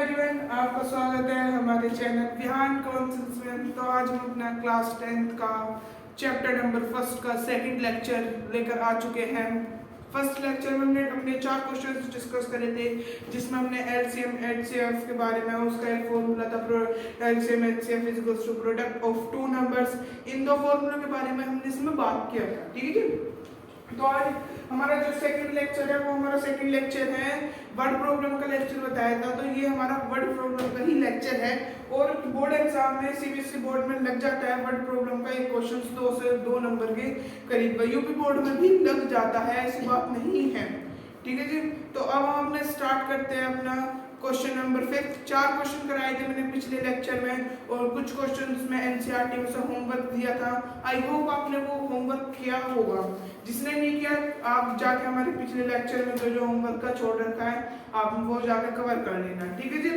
Everyone, आपका स्वागत है हमारे चैनल विहान काउंसिल्स में। तो आज हम अपना क्लास 10th का चैप्टर नंबर फर्स्ट का सेकंड लेक्चर लेकर आ चुके हैं। फर्स्ट लेक्चर में हमने अपने 4 क्वेश्चंस डिस्कस करे थे, जिसमें हमने एलसीएम एचसीएफ के बारे में, उसका एक फॉर्मूला था LCM HCF is equals to product of two numbers. इन दो फॉर्मूलों के बारे में हमने इसमें बात किया था, ठीक है जी। तो आज हमारा जो सेकंड लेक्चर है वो हमारा सेकंड लेक्चर है वर्ड प्रॉब्लम का लेक्चर बताया था। तो ये हमारा वर्ड प्रॉब्लम का ही लेक्चर है और बोर्ड एग्जाम में सीबीएसई बोर्ड में लग जाता है वर्ड प्रॉब्लम का एक क्वेश्चन 2 से 2 नंबर के करीब। यूपी बोर्ड में भी लग जाता है, ऐसी बात नहीं है, ठीक है जी। तो अब हम अपने स्टार्ट करते हैं अपना क्वेश्चन नंबर 5। 4 क्वेश्चन कराए थे मैंने पिछले लेक्चर में और कुछ क्वेश्चंस में एनसीईआरटी में से होमवर्क दिया था। आई होप आपने वो होमवर्क किया होगा। जिसने नहीं किया आप जाके हमारे पिछले लेक्चर में जो होमवर्क का छोड़ रखा है आप वो जाके कवर कर लेना, ठीक है जी।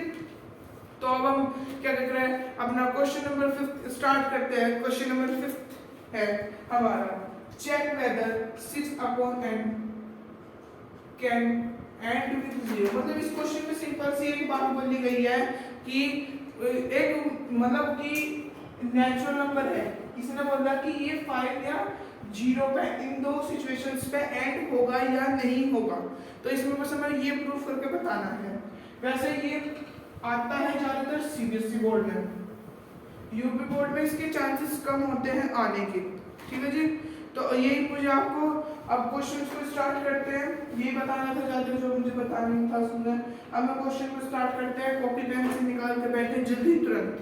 तो अब हम क्या कर रहे हैं, अपना क्वेश्चन नंबर 5 स्टार्ट करते हैं। क्वेश्चन नंबर 5 है हमारा check whether 6/n can end with 0। मतलब इस क्वेश्चन में सिंपल सी एक बात बोली गई है कि एक मतलब कि नेचुरल नंबर है, इसने बोला कि ये 5 या 0 पे इन दो सिचुएशंस पे एंड होगा या नहीं होगा। तो इसमें बस हमें ये प्रूफ करके बताना है। वैसे ये आता है ज्यादातर सीबीएसई बोर्ड में, यूपी बोर्ड में इसके चांसेस कम होते हैं आने के, ठीक है जी। तो यही मुझे आपको अब क्वेश्चन को स्टार्ट करते हैं, यही बताना था ज्यादा जो मुझे बताना था सुनना। अब हम क्वेश्चन को स्टार्ट करते हैं, कॉपी पेन से निकाल के बैठे जल्दी तुरंत।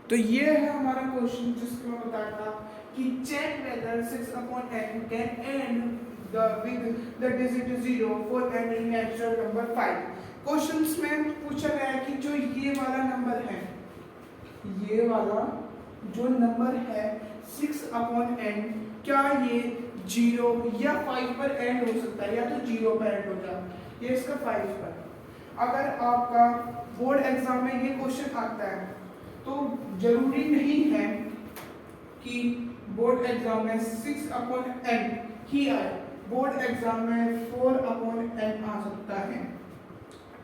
तो ये है हमारा क्वेश्चन जिसको मैं बताया था कि check whether 6/n can end with the digit 0 for any natural number 5। Questions में पूछा गया है कि जो ये वाला नंबर है, ये वाला जो नंबर है 6/n, क्या ये 0 या 5 पर एंड हो सकता है, या तो 0 पर एंड हो जाए या इसका 5 पर। अगर आपका बोर्ड एग्जाम में ये क्वेश्चन आता है तो जरूरी नहीं है कि बोर्ड एग्जाम में 6/n ही आए, बोर्ड एग्जाम में 4/n आ सकता है,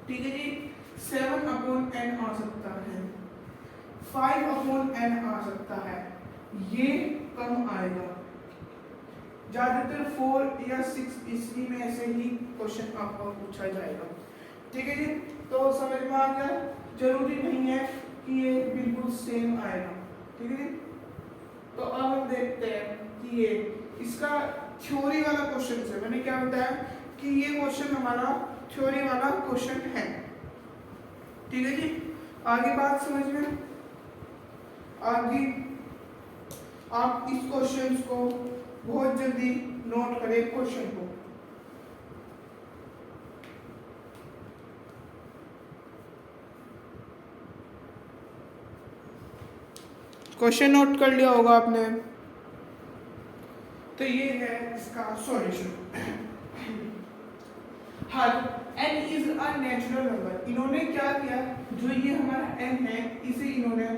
ठीक है जी। 7/n आ सकता है, 5/n आ सकता है, ये कम आएगा। ज्यादातर 4 या 6 इसी में से ही क्वेश्चन आपको पूछा जाएगा, ठीक है जी। तो समझ में आ गया, जरूरी नहीं है कि ये बिल्कुल सेम आएगा, ठीक है जी। तो अब हम देखते हैं कि ये इसका थ्योरी वाला क्वेश्चन है। मैंने क्या बताया कि ये क्वेश्चन हमारा थ्योरी वाला क्वेश्चन है, ठीक है जी। आगे बात समझ में, आगे आप इस क्वेश्चन को बहुत जल्दी नोट करें क्वेश्चन को। क्वेश्चन नोट कर लिया होगा आपने। तो ये है इसका solution. Her n is a natural number. इन्होंने क्या किया, जो ये हमारा n है इसे इन्होंने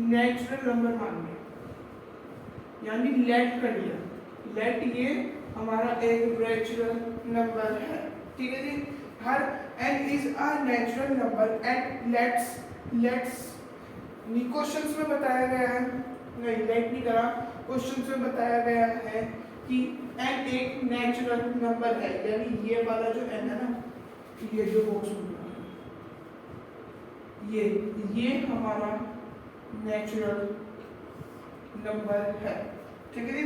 नेचुरल नंबर मान लिया, यानी लेट कर लिया। लेट ये हमारा एक नेचुरल नंबर है, ठीक है जी। हर n is a natural number and let's questions में बताया गया है, नहीं लेट नहीं करा, क्वेश्चंस में बताया गया है कि n एक नेचुरल नंबर है, यानी ये वाला जो n है ना, ये जो बॉक्स में ये हमारा नेचुरल नंबर है, ठीक है जी।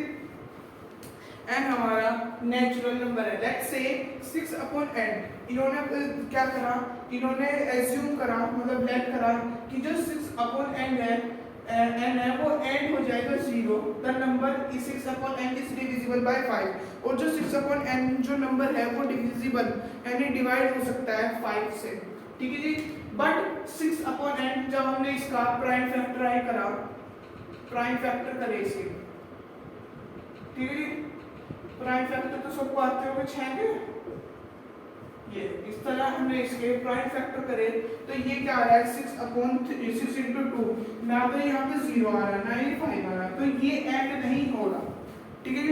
n हमारा नेचुरल नंबर है। लेट्स से 6/n, इन्होंने क्या करा, इन्होंने एज्यूम करा, मतलब लेट करा कि जो 6/n है n है वो एंड हो जाएगा 0। The number 6/n is divisible by 5। और जो 6/n जो नंबर है वो डिविजिबल यानी डिवाइड हो सकता है 5 से, ठीक है जी। बट 6/n जब हमने इसका प्राइम फैक्टर करा, प्राइम फैक्टर करे इसके, ठीक है जी। प्राइम फैक्टर तो सबको आते होंगे 6 के, ये इस तरह हमने इसके प्राइम फैक्टर करे तो ये क्या आ रहा है 6/6 × 2, ना तो यहाँ पे 0 आ रहा ना ये 5 आ रहा, तो ये एंड नहीं होगा, ठीक है।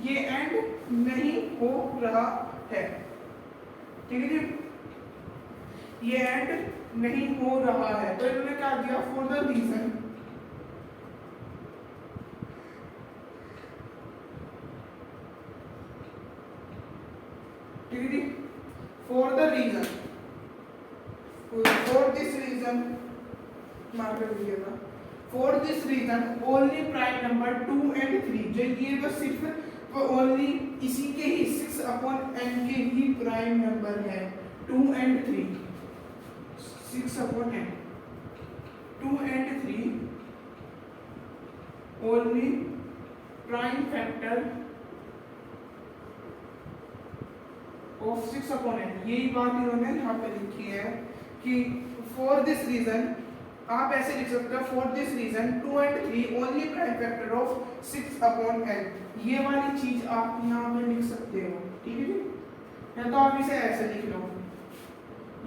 ये एंड नहीं है। ठीक है जी, ये एंड नहीं हो रहा है, तो इन्होंने क्या दिया, फॉर द रीजन, ठीक है जी, for the reason, for this reason, mark कर दीजिएगा, for this reason only prime number 2 and 3, जो ये बस सिर्फ ओनली इसी के ही 6/n के ही प्राइम नंबर है, 2 and 3, 6/n, 2 and 3 only prime factor of 6/n। यही बात इन्होंने यहाँ पे लिखी है कि फॉर दिस रीजन, आप ऐसे लिख सकते हो, for this reason 2 and 3 only prime factor of 6/n। ये वाली चीज आप यहाँ पे लिख सकते हो। ठीक है जी, या तो आप इसे ऐसे लिख लो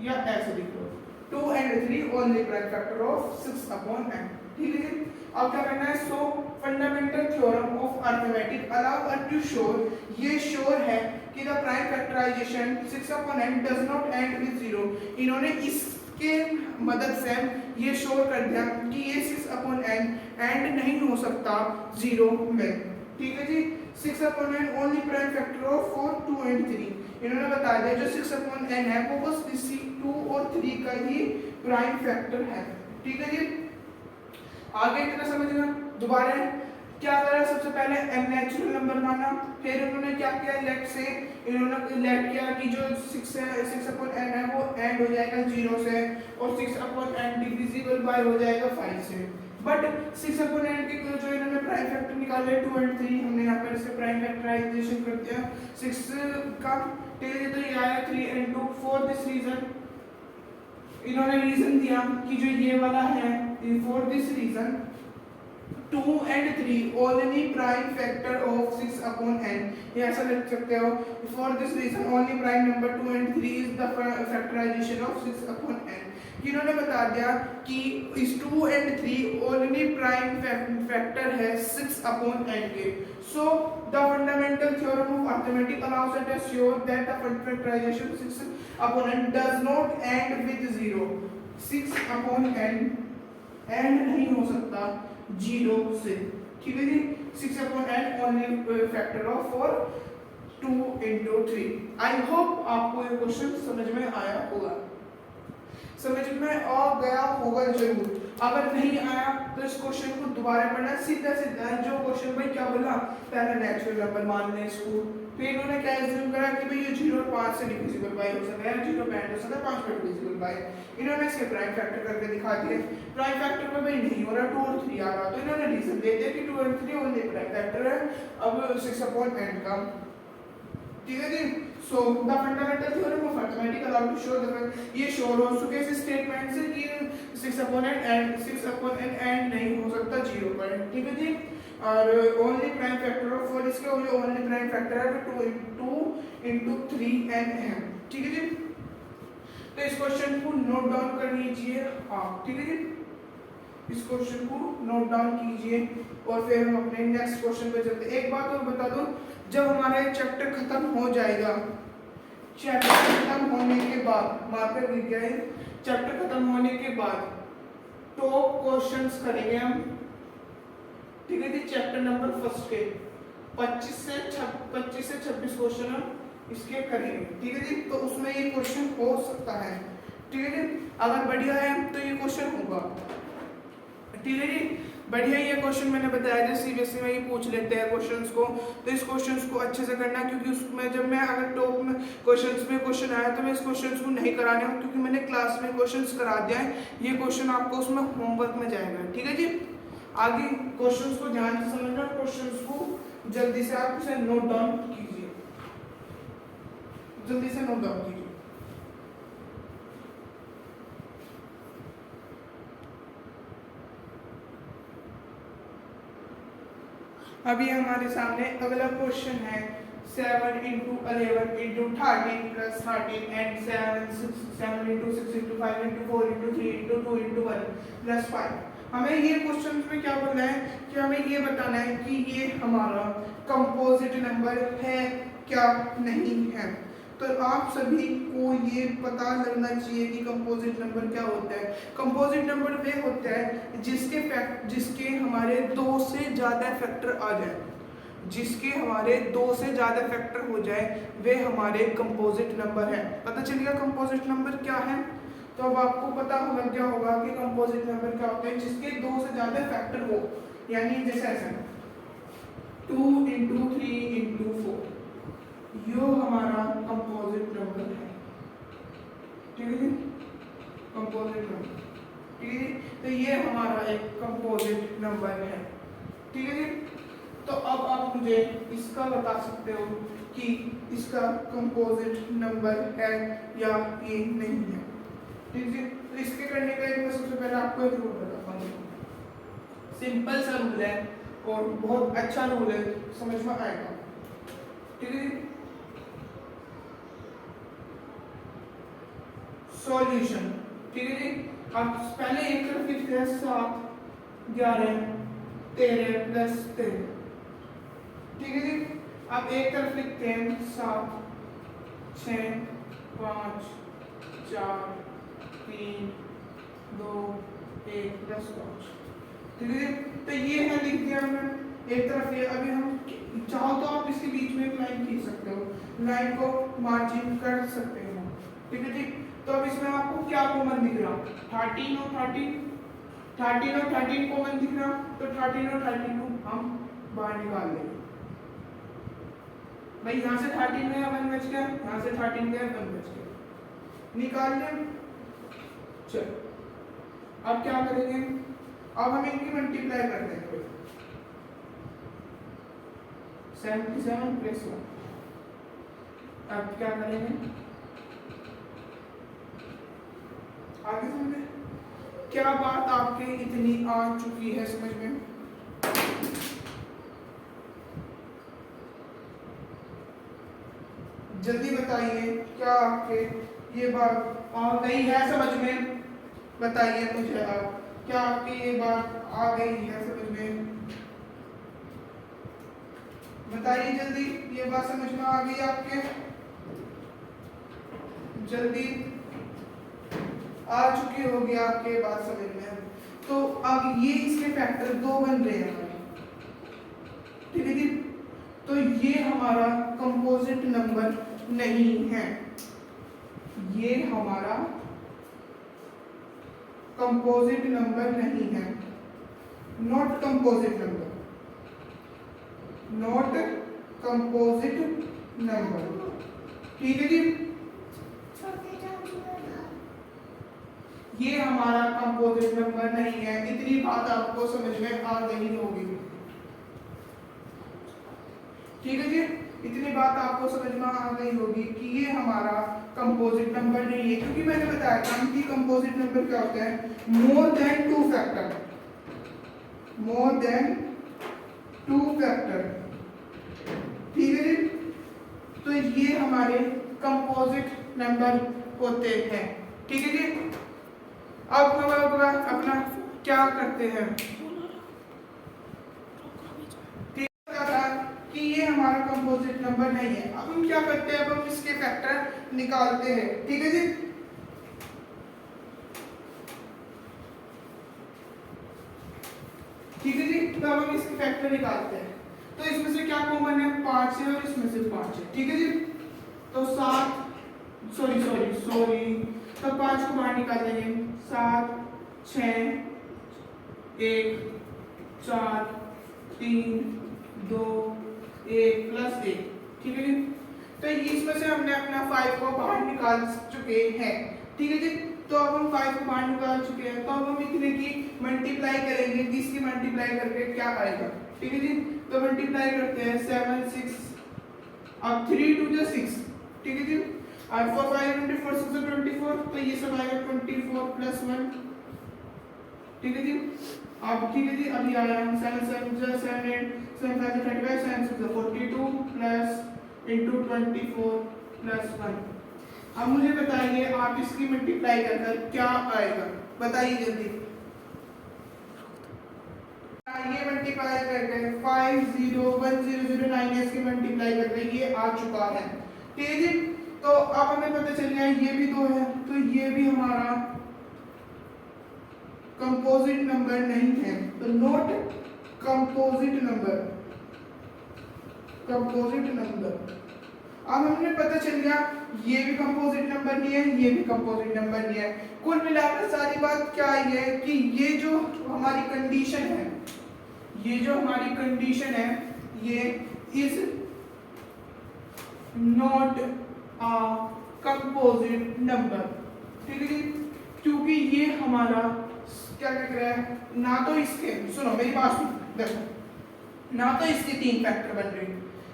या ऐसे लिख लो, 2 and 3 only prime factor of 6/n। ठीक है जी, अब क्या करना है, so fundamental theorem of arithmetic allow us to show, ये श्योर है कि the prime factorisation 6/n does not end with 0। इन्होंने इसके मदद से ये शो कर दिया कि ये 6/n एंड नहीं हो सकता 0 में। ठीक है जी, 6/n only prime factor of 4, 2 and 3। इन्होंने बता दिया जो 6/n है वो बस इसी 2 और 3 का ही प्राइम फैक्टर है। ठीक है जी, आगे इतना समझना। दोबारा क्या करा, सबसे पहले n नेचुरल नंबर माना, फिर उन्होंने क्या किया, लेट से इन्होंने लेट किया कि जो 6/n है वो एंड हो जाएगा 0 से, और 6/n डिविजिबल बाय हो जाएगा 5 से। बट 6/n के जो इन्होंने प्राइम फैक्टर निकाले 2 and 3, हमने यहाँ पर इससे प्राइम फैक्टराइजेशन कर दिया 6 का, तो ये आया 3 and 2। फॉर दिस रीजन इन्होंने रीजन दिया कि जो ये वाला है, for this reason 2 and 3 only prime factor of 6/n, ये ऐसा लिख सकते हो, for this reason only prime number 2 and 3 is the factorisation of 6/n। इन्होंने बता दिया कि इस 2 and 3 ओनली प्राइम फैक्टर है 6/n के। So the fundamental theorem of arithmetic allows us to show that the factorisation 6/n does not end with 0। 6/n end नहीं हो सकता 0 से। ठीक है जी, 6/n only factor of 4, 2 into 3। I hope आपको ये क्वेश्चन समझ में आया होगा, समझ में आ गया होगा जरूर। अगर नहीं आया तो इस क्वेश्चन को दोबारा पढ़ना, सीधा सीधा जो क्वेश्चन भाई क्या बोला, पहले नेचुरल नंबर मान लें इसको, फिर इन्होंने क्या एज्यूम करा कि भाई ये 0 और 5 से डिविजिबल बाय हो सकता है, 0 बैंड हो सकता है, 5 पर डिविजिबल बाय। इन्होंने इसके प्राइम फैक्टर करके दिखा दिए, प्राइम फैक्टर में भाई नहीं हो रहा, 2 और 3 आ रहा, तो इन्होंने रीजन दे दिया कि 2 और 3 ओनली प्राइम फैक्टर है अब 6/n का। ठीक है जी, so the fundamental theorem of arithmetic allow to show the, ये शो हो चुके इस स्टेटमेंट से कि 6/n एंड नहीं हो सकता 0 पर। ठीक है जी, और ओनली प्राइम फैक्टर ऑफ 4, इसके ओनली प्राइम फैक्टर है 2 into 3n है। ठीक है जी, तो इस क्वेश्चन को नोट डाउन कर लीजिए आप। ठीक है जी, इस क्वेश्चन को नोट डाउन कीजिए और फिर हम अपने नेक्स्ट क्वेश्चन पे चलते हैं। एक बात और बता दो, जब हमारा चैप्टर खत्म हो जाएगा, चैप्टर खत्म होने के बाद, मार्कर लिख गया है, चैप्टर खत्म होने के बाद टॉप क्वेश्चंस करेंगे हम। ठीक है जी, चैप्टर नंबर 1 के 25 से 26 क्वेश्चन हम इसके करेंगे। ठीक है जी, तो उसमें ये क्वेश्चन हो सकता है। ठीक है जी, अगर बढ़िया है तो ये क्वेश्चन होगा। ठीक है जी, बढ़िया ये क्वेश्चन मैंने बताया था, सीबीएसई में ही पूछ लेते हैं क्वेश्चंस को, तो इस क्वेश्चंस को अच्छे से करना, क्योंकि उसमें जब मैं अगर टॉप में क्वेश्चंस में क्वेश्चन आया तो मैं इस क्वेश्चंस को नहीं कराने हूँ, क्योंकि मैंने क्लास में क्वेश्चंस करा दिया है, ये क्वेश्चन आपको उसमें होमवर्क में जाएगा। ठीक है जी, आगे क्वेश्चंस को ध्यान से समझना, क्वेश्चंस को जल्दी से आप इसे नोट डाउन कीजिए, जल्दी से नोट डाउन कीजिए। अभी हमारे सामने अगला क्वेश्चन है 7 into 11 into 13 plus 13 and 7 into 6 into 5 into 4 into 3 into 2 into 1 plus 5। हमें ये क्वेश्चन में क्या बोलना है कि हमें ये बताना है कि ये हमारा कंपोजिट नंबर है क्या नहीं है। तो आप सभी को ये पता लगना चाहिए कि कंपोजिट नंबर क्या होता है। कंपोजिट नंबर वे होता है जिसके हमारे दो से ज़्यादा फैक्टर आ जाए, जिसके हमारे दो से ज़्यादा फैक्टर हो जाए वे हमारे कंपोजिट नंबर हैं। पता चल गया कंपोजिट नंबर क्या है। तो अब आपको पता होगा क्या होगा कि कंपोजिट नंबर क्या होते हैं, जिसके दो से ज़्यादा फैक्टर हो, यानी जैसे ऐसा 2 × 3 × 4, यो हमारा कंपोजिट नंबर है। ठीक है जी, कंपोजिट नंबर। ठीक है जी, तो ये हमारा एक कंपोजिट नंबर है। ठीक है जी, तो अब आप मुझे इसका बता सकते हो कि इसका कंपोजिट नंबर है या ये नहीं है। ठीक है, तो इसके करने का एक सबसे पहले आपको एक रूल बताता हूँ। सिंपल सा रूल है और बहुत अच्छा रूल है, समझ में आएगा। ठीक है, सॉल्यूशन। ठीक है जी, आप पहले एक तरफ लिखते हैं 7 11 13 + 13। ठीक है जी, आप एक तरफ लिखते हैं 7 6 5 4 3 2 1 + 5। ठीक है, तो ये है लिख दिया हमने एक तरफ। ये अभी हम चाहो तो आप इसके बीच में एक लाइन खींच सकते हो, लाइन को मार्जिन कर सकते हो। ठीक है जी, तो अब इसमें आपको क्या कॉमन दिख रहा, 13 और 13, 13 और 13 कॉमन दिख रहा, तो 13 और 13 को हम बाहर निकाल देंगे। भाई यहाँ से 13 गया 1 बच गया, यहाँ से 13 गया 1 बच गया, निकाल दें। चलो अब क्या करेंगे, अब हम इनकी मल्टीप्लाई कर देंगे। 77 + 1। अब क्या करेंगे, आगे समझे क्या बात आपके इतनी आ चुकी है समझ में। जल्दी बताइए क्या आपके ये बात आ गई है समझ में, बताइए मुझे आप, क्या आपकी ये बात आ गई है समझ में, बताइए जल्दी। ये बात समझ में आ गई आपके, जल्दी आ चुकी होगी आपके बात समझ में। तो अब ये इसके फैक्टर 2 बन रहे हैं हमारे। ठीक है जी, तो ये हमारा कंपोजिट नंबर नहीं है, ये हमारा कंपोजिट नंबर नहीं है, not composite number, not composite number. ठीक है जी, ये हमारा कंपोजिट नंबर नहीं है। इतनी बात आपको समझ में आ गई होगी। ठीक है जी, इतनी बात आपको समझ में आ गई होगी कि ये हमारा कंपोजिट नंबर नहीं है, क्योंकि मैंने बताया था कि कंपोजिट नंबर क्या होता है, more than 2 factor, more than 2 factor. ठीक है जी, तो ये हमारे कंपोजिट नंबर होते हैं। ठीक है जी, अब हम अपना क्या करते हैं, कि ये हमारा कंपोजिट नंबर नहीं है। अब हम क्या करते हैं, अब हम इसके फैक्टर निकालते हैं। ठीक है जी, ठीक है जी, तो अब हम इसके फैक्टर निकालते हैं। तो इसमें से क्या कॉमन है, 5 है और इसमें से 5 है। ठीक है जी, तो 7 सॉरी तो 5 को बाहर निकाल देंगे, 7 6 1 4 3 2 1 + 1। ठीक है जी, तो इसमें से हमने अपना 5 को बाहर निकाल चुके हैं। ठीक है जी, तो अब हम 5 को बाहर निकाल चुके हैं, तो अब हम इतने की मल्टीप्लाई करेंगे, 30 की मल्टीप्लाई करके क्या आएगा। ठीक है जी, तो मल्टीप्लाई करते हैं 7 6, अब 3 2 6। ठीक है जी, और 4 5 24 6 24, तो ये सब आएगा 24 + 1। ठीक है जी, अब ठीक है जी, अभी आया 7 7 7 8 7 5 35 7 6 42 प्लस इंटू 24 + 1। अब मुझे बताइए आप इसकी मल्टीप्लाई कर क्या आएगा, बताइए जल्दी। ये मल्टीप्लाई करके 5 0 1 0 0 9 इसकी मल्टीप्लाई करके ये आ चुका है। ठीक है जी, तो अब हमें पता चल गया ये भी 2 है, तो ये भी हमारा कंपोजिट नंबर नहीं है, तो नॉट कंपोजिट नंबर। अब हमें पता चल गया ये भी कंपोजिट नंबर नहीं है, ये भी कंपोजिट नंबर नहीं है। कुल मिलाकर सारी बात क्या आई है कि ये जो हमारी कंडीशन है, ये is not a composite number. ठीक है जी, क्योंकि ये हमारा क्या कह रहा है, ना तो इसके, सुनो मेरी बात सुनो, देखो, ना तो इसके 3 फैक्टर बन रहे,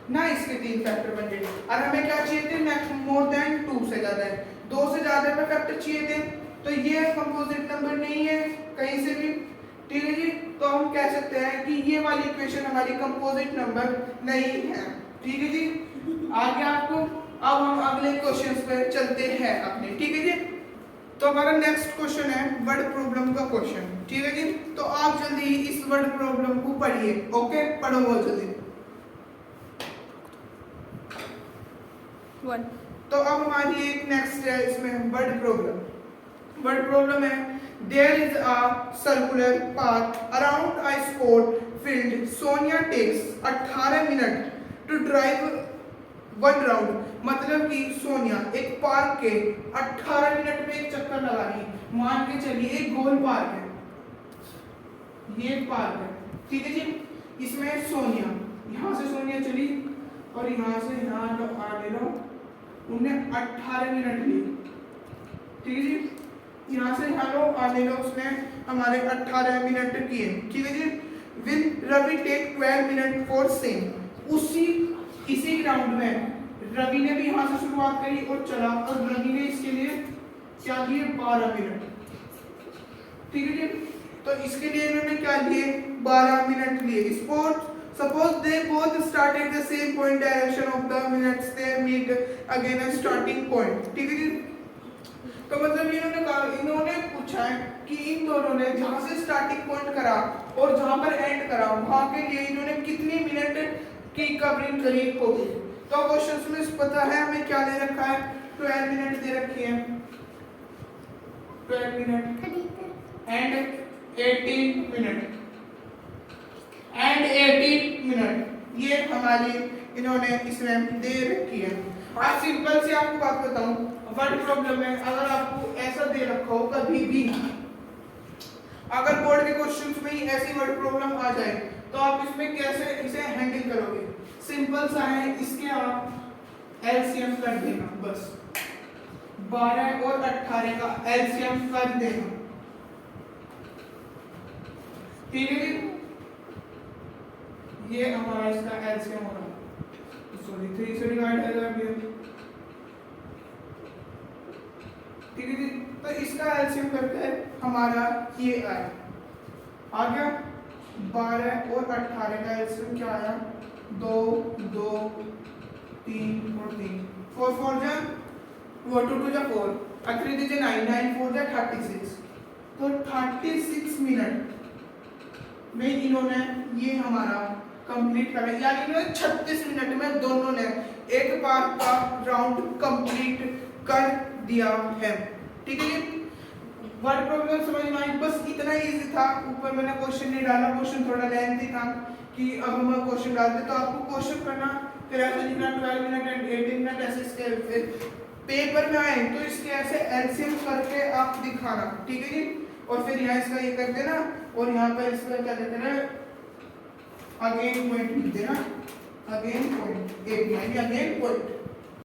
ना इसके 3 फैक्टर बन रहे, और हमें क्या चाहिए थे, मैक्सिमम मोर देन 2 से ज्यादा है, 2 से ज्यादा में फैक्टर चाहिए थे, तो ये कंपोजिट नंबर नहीं है कहीं से भी। ठीक है जी, तो हम कह सकते हैं कि ये वाली इक्वेशन हमारी कंपोजिट नंबर नहीं है। ठीक है जी, आगे आपको, अब हम अगले क्वेश्चंस पे चलते हैं अपने। ठीक है जी, तो हमारा नेक्स्ट क्वेश्चन है वर्ड प्रॉब्लम का क्वेश्चन। ठीक है जी, तो आप जल्दी इस वर्ड प्रॉब्लम को पढ़िए। ओके, पढ़ो बहुत जल्दी। तो अब हमारी एक नेक्स्ट है इसमें वर्ड प्रॉब्लम है, there is a circular path around a sport field, Sonia takes 18 minute to drive 1 round. मतलब कि सोनिया एक पार्क के 18 मिनट में एक चक्कर लगा रही है। मान के चलिए एक गोल पार्क है, ये एक पार्क है। ठीक है जी, इसमें सोनिया, यहाँ से सोनिया चली और यहाँ से यहाँ आने लो, उन्हें 18 मिनट ली। ठीक है जी, यहाँ से यहाँ लो आने लो, उसने हमारे 18 मिनट किए। ठीक है जी, will Ravi take 12 minute for same. इसी ग्राउंड में रवि ने भी यहाँ से शुरुआत करी और चला, और रवि ने इसके लिए क्या लिए 12 मिनट। ठीक है जी, तो इसके लिए इन्होंने क्या लिए 12 मिनट लिए। Suppose they both start at the same point, direction of the minutes they meet again a starting point. ठीक है जी, तो मतलब इन्होंने पूछा है कि इन दोनों ने जहां से स्टार्टिंग पॉइंट करा और जहां पर एंड करा, वहां के लिए इन्होंने कितने मिनट की कवरिंग करी होगी। तो क्वेश्चन में पता है हमें क्या दे रखा है, 12 मिनट दे रखी है, 12 मिनट एंड 18 मिनट ये हमारी इन्होंने इसमें दे रखी है। आज सिंपल से आपको बात बताऊं, वर्ड प्रॉब्लम में अगर आपको ऐसा दे रखा हो, कभी भी अगर बोर्ड के क्वेश्चंस में ही ऐसी वर्ड प्रॉब्लम आ जाए, तो आप इसमें कैसे इसे हैंडल करोगे। सिंपल सा है, इसके आप एलसीएम कर देना, बस 12 और 18 का एलसीएम कर देना। ठीक है जी, ये हमारा इसका एलसीएम हो रहा है, सॉरी 3 से डिवाइड हो जाएगा। ठीक है जी, तो इसका एलसीएम करके हमारा ये आया, आ गया 12 और 18 का एलसीएम क्या आया, 2 2 3 और 3, 4 4 जा 4 2 2 जा 4 और 3 3 जा 9 9 4 जा 36। तो 36 मिनट में इन्होंने ये हमारा कंप्लीट करा, यानी इन्होंने 36 मिनट में दोनों ने एक पार्क का राउंड कंप्लीट कर दिया है। ठीक है, वर्ड प्रॉब्लम समझ में आई, बस इतना इजी था। ऊपर मैंने क्वेश्चन नहीं डाला, क्वेश्चन थोड़ा लेंथी था कि अब हम क्वेश्चन डालते, तो आपको क्वेश्चन करना, फिर ऐसे लिखना 12 मिनट एंड 18 मिनट, ऐसे इसके पेपर में आए तो इसके ऐसे एलसीएम करके आप दिखाना। ठीक है जी, और फिर यहाँ इसका ये कर देना, और यहाँ पर इसका क्या कहते हैं, अगेन पॉइंट लिख देना, अगेन पॉइंट, एक अगेन पॉइंट।